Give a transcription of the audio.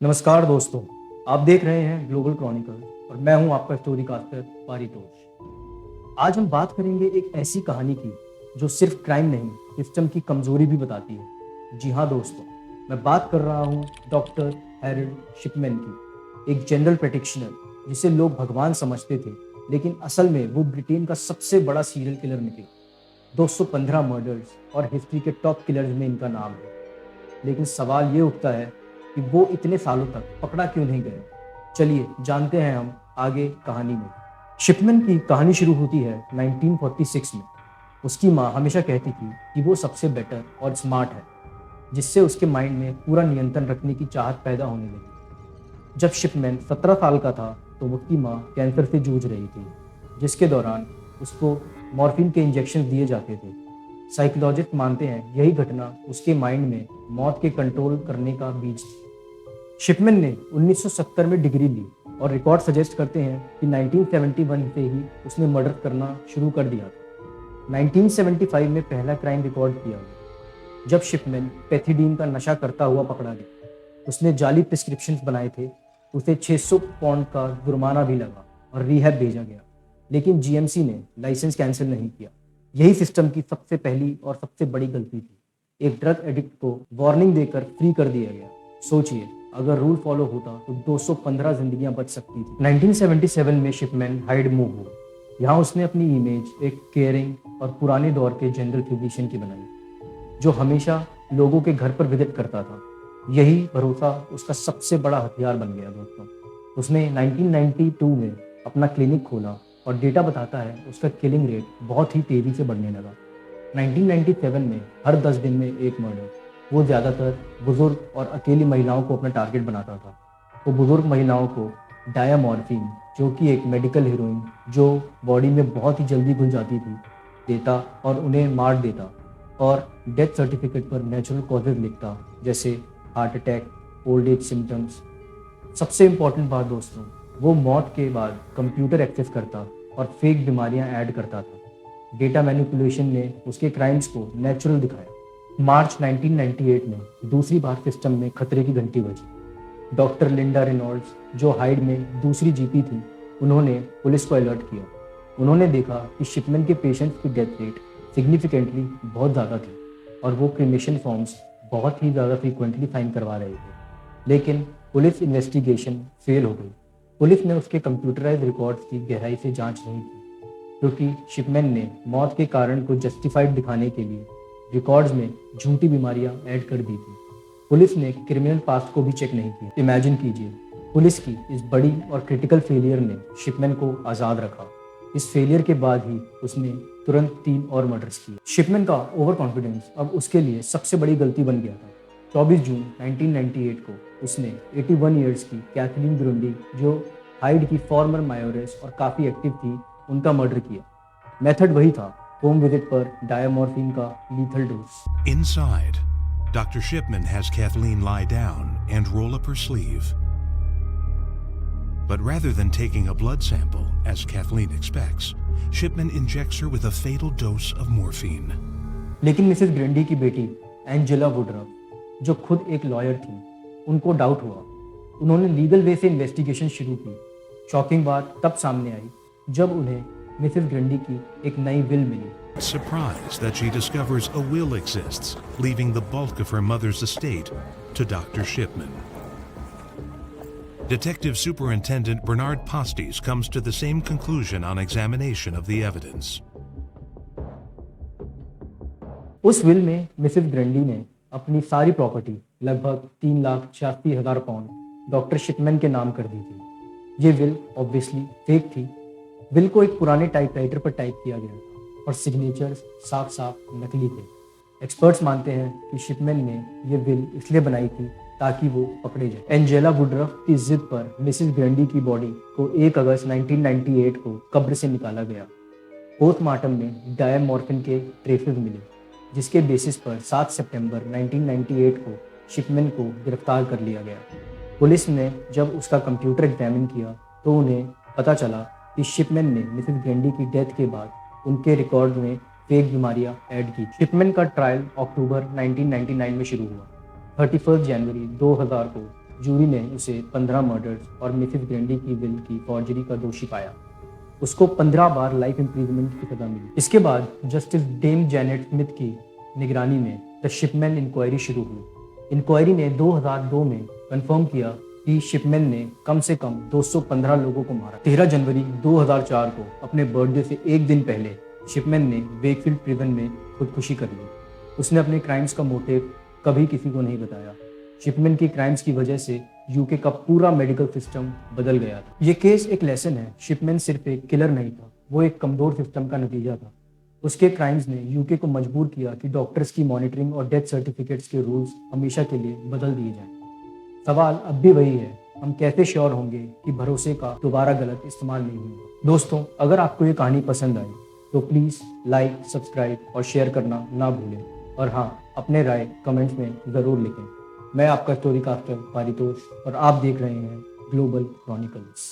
नमस्कार दोस्तों, आप देख रहे हैं ग्लोबल क्रॉनिकल और मैं हूं आपका स्टोरी कास्टर पारितोष। आज हम बात करेंगे एक ऐसी कहानी की जो सिर्फ क्राइम नहीं, सिस्टम की कमजोरी भी बताती है। जी हाँ दोस्तों, मैं बात कर रहा हूं डॉक्टर हैरोल्ड शिपमैन की, एक जनरल प्रैक्टिशनर जिसे लोग भगवान समझते थे, लेकिन असल में वो ब्रिटेन का सबसे बड़ा सीरियल किलर निकला। 215 मर्डर्स और हिस्ट्री के टॉप किलर्स में इनका नाम है। लेकिन सवाल ये उठता है कि वो इतने सालों तक पकड़ा क्यों नहीं गए। चलिए जानते हैं हम आगे कहानी में। शिपमैन की कहानी शुरू होती है 1946 में। उसकी माँ हमेशा कहती थी कि वो सबसे बेटर और स्मार्ट है, जिससे उसके माइंड में पूरा नियंत्रण रखने की चाहत पैदा होने लगी। जब शिपमैन 17 साल का था तो उसकी माँ कैंसर से जूझ रही थी, जिसके दौरान उसको मॉर्फिन के इंजेक्शन दिए जाते थे। साइकोलॉजिस्ट मानते हैं यही घटना उसके माइंड में मौत के कंट्रोल करने का बीज थी। शिपमैन ने 1970 में डिग्री ली और रिकॉर्ड सजेस्ट करते हैं कि 1971 से ही उसने मर्डर करना शुरू कर दिया था। 1975 में पहला क्राइम रिकॉर्ड किया गया जब शिपमैन पैथिडीन का नशा करता हुआ पकड़ा गया। उसने जाली प्रिस्क्रिप्शंस बनाए थे। उसे 600 पाउंड का जुर्माना भी लगा और रिहैब भेजा गया, लेकिन जीएमसी ने लाइसेंस कैंसिल नहीं किया। यही सिस्टम की सबसे पहली और सबसे बड़ी गलती थी। एक ड्रग एडिक्ट को वार्निंग देकर फ्री कर दिया गया। सोचिए, अगर रूल फॉलो होता तो 215 जिंदगियां बच सकती थी। 1977 में शिपमैन हाइड मूव हुआ। यहाँ उसने अपनी इमेज एक केयरिंग और पुराने दौर के जनरल फिजिशियन की बनाई, जो हमेशा लोगों के घर पर विजिट करता था। यही भरोसा उसका सबसे बड़ा हथियार बन गया दोस्तों। उसने 1992 में अपना क्लिनिक खोला और डेटा बताता है उसका किलिंग रेट बहुत ही तेजी से बढ़ने लगा। 1997 में हर 10 दिन में एक मर्डर। वो ज़्यादातर बुजुर्ग और अकेली महिलाओं को अपना टारगेट बनाता था। वो बुजुर्ग महिलाओं को डायामॉर्फिन, जो कि एक मेडिकल हीरोइन जो बॉडी में बहुत ही जल्दी घुल जाती थी, देता और उन्हें मार देता, और डेथ सर्टिफिकेट पर नेचुरल कॉजेज लिखता, जैसे heart attack, old age symptoms. सबसे इम्पॉर्टेंट बात दोस्तों, वो मौत के बाद कंप्यूटर एक्सेस करता और फेक बीमारियां ऐड करता था। डेटा मैनिपुलेशन ने उसके क्राइम्स को नेचुरल दिखाया। मार्च 1998 में दूसरी बार सिस्टम में खतरे की घंटी बजी। डॉक्टर लिंडा रेनॉल्ड्स, जो हाइड में दूसरी जीपी थी, उन्होंने पुलिस को अलर्ट किया। उन्होंने देखा कि शिपमैन के पेशेंट्स की डेथ रेट सिग्निफिकेंटली बहुत ज़्यादा थी और वो क्रिमेशन फॉर्म्स बहुत ही ज़्यादा फ्रीक्वेंटली साइन करवा रहे थे। लेकिन पुलिस इन्वेस्टिगेशन फेल हो गई। पुलिस ने उसके कंप्यूटराइज रिकॉर्ड्स की गहराई से जांच नहीं की, क्योंकि शिपमैन ने मौत के कारण को जस्टिफाइड दिखाने के लिए रिकॉर्ड्स में झूठी बीमारियां ऐड कर दी थी। पुलिस ने क्रिमिनल पास्ट को भी चेक नहीं किया। इमेजिन कीजिए, पुलिस की इस बड़ी और क्रिटिकल फेलियर ने शिपमैन को आज़ाद रखा। इस फेलियर के बाद ही उसने तुरंत 3 और मर्डर्स किए। शिपमैन का ओवर कॉन्फिडेंस अब उसके लिए सबसे बड़ी गलती बन गया था। 24 जून 1998 को उसने 81 ईयर्स की कैथलीन ग्रुंडी, जो हाइड की फॉर्मर मायोरेस और काफ़ी एक्टिव थी, उनका मर्डर किया। मेथड वही था, होम विजिट पर डायमॉर्फिन का lethal dose. Inside, Dr. Shipman has Kathleen lie down and roll up her sleeve. But rather than taking a blood sample, as Kathleen expects, Shipman injects her with a fatal dose of morphine. लेकिन Mrs ग्रेंडी की बेटी Angela Woodruff, जो खुद एक lawyer थी, उनको doubt हुआ। उन्होंने लीगल वे से इन्वेस्टिगेशन शुरू की। शॉकिंग बात तब सामने आई जब उन्हें मिसेस ग्रेंडी की एक नई विल मिली। Surprised that she discovers a will exists, leaving the bulk of her mother's estate to Dr. Shipman. Detective Superintendent Bernard Postes comes to the same conclusion on examination of the evidence. उस will में Mrs ग्रेंडी ने अपनी सारी property, लगभग 3,86,000 pound, doctor Shipman के नाम कर दी थी। ये विल ऑब्वियसली फेक थी। विल को एक पुराने टाइपराइटर पर टाइप किया गया था और सिग्नेचर्स साफ साफ नकली थे। एक्सपर्ट्स मानते हैं कि शिपमैन ने ये विल इसलिए बनाई थी ताकि वो पकड़े जाए। एंजेला वुडरफ की जिद पर मिसेस ग्रेंडी की बॉडी को 1 अगस्त 1998 को कब्र से निकाला गया। पोस्टमार्टम में डायमॉर्फिन के ट्रेसेस मिले, जिसके बेसिस पर 7 सितंबर 1998 को शिपमैन को गिरफ्तार कर लिया गया। पुलिस ने जब उसका कंप्यूटर एग्जामिन किया तो उन्हें पता चला कि शिपमैन ने मिसेस ग्रेंडी की डेथ के बाद उनके रिकॉर्ड में फेक बीमारियां ऐड की। शिपमैन का ट्रायल अक्टूबर 1999 में शुरू हुआ। 31 जनवरी 2000 को जूरी ने उसे 15 मर्डर्स और मिसेस ग्रैंडी की विल की फॉर्जरी का दोषी पाया। उसको 15 बार लाइफ इम्प्रिजनमेंट की सजा मिली। इसके बाद जस्टिस डेम जैनेट स्मिथ की निगरानी में द शिपमैन इंक्वायरी शुरू हुई। इंक्वायरी ने 2002 में कंफर्म किया कि शिपमैन ने कम से कम 215 लोगों को मारा। 13 जनवरी 2004 को अपने बर्थडे से एक दिन पहले शिपमैन ने वेकफील्ड प्रिजन में खुदकुशी कर ली। उसने अपने क्राइम्स का मोटिव कभी किसी को नहीं बताया। शिपमैन की क्राइम्स की वजह से यूके का पूरा मेडिकल सिस्टम बदल गया था। ये केस एक लेसन है। शिपमैन सिर्फ एक किलर नहीं था, वो एक कमजोर सिस्टम का नतीजा था। उसके क्राइम्स ने यूके को मजबूर किया कि डॉक्टर्स की मॉनिटरिंग और डेथ सर्टिफिकेट्स के रूल्स हमेशा के लिए बदल दिए जाएं। सवाल अब भी वही है, हम कैसे श्योर होंगे कि भरोसे का दोबारा गलत इस्तेमाल नहीं होगा। दोस्तों, अगर आपको ये कहानी पसंद आई तो प्लीज़ लाइक, सब्सक्राइब और शेयर करना ना भूलें। और हाँ, अपने राय कमेंट्स में ज़रूर लिखें। मैं आपका स्टोरी कास्टर पारितोष और आप देख रहे हैं ग्लोबल क्रॉनिकल्स।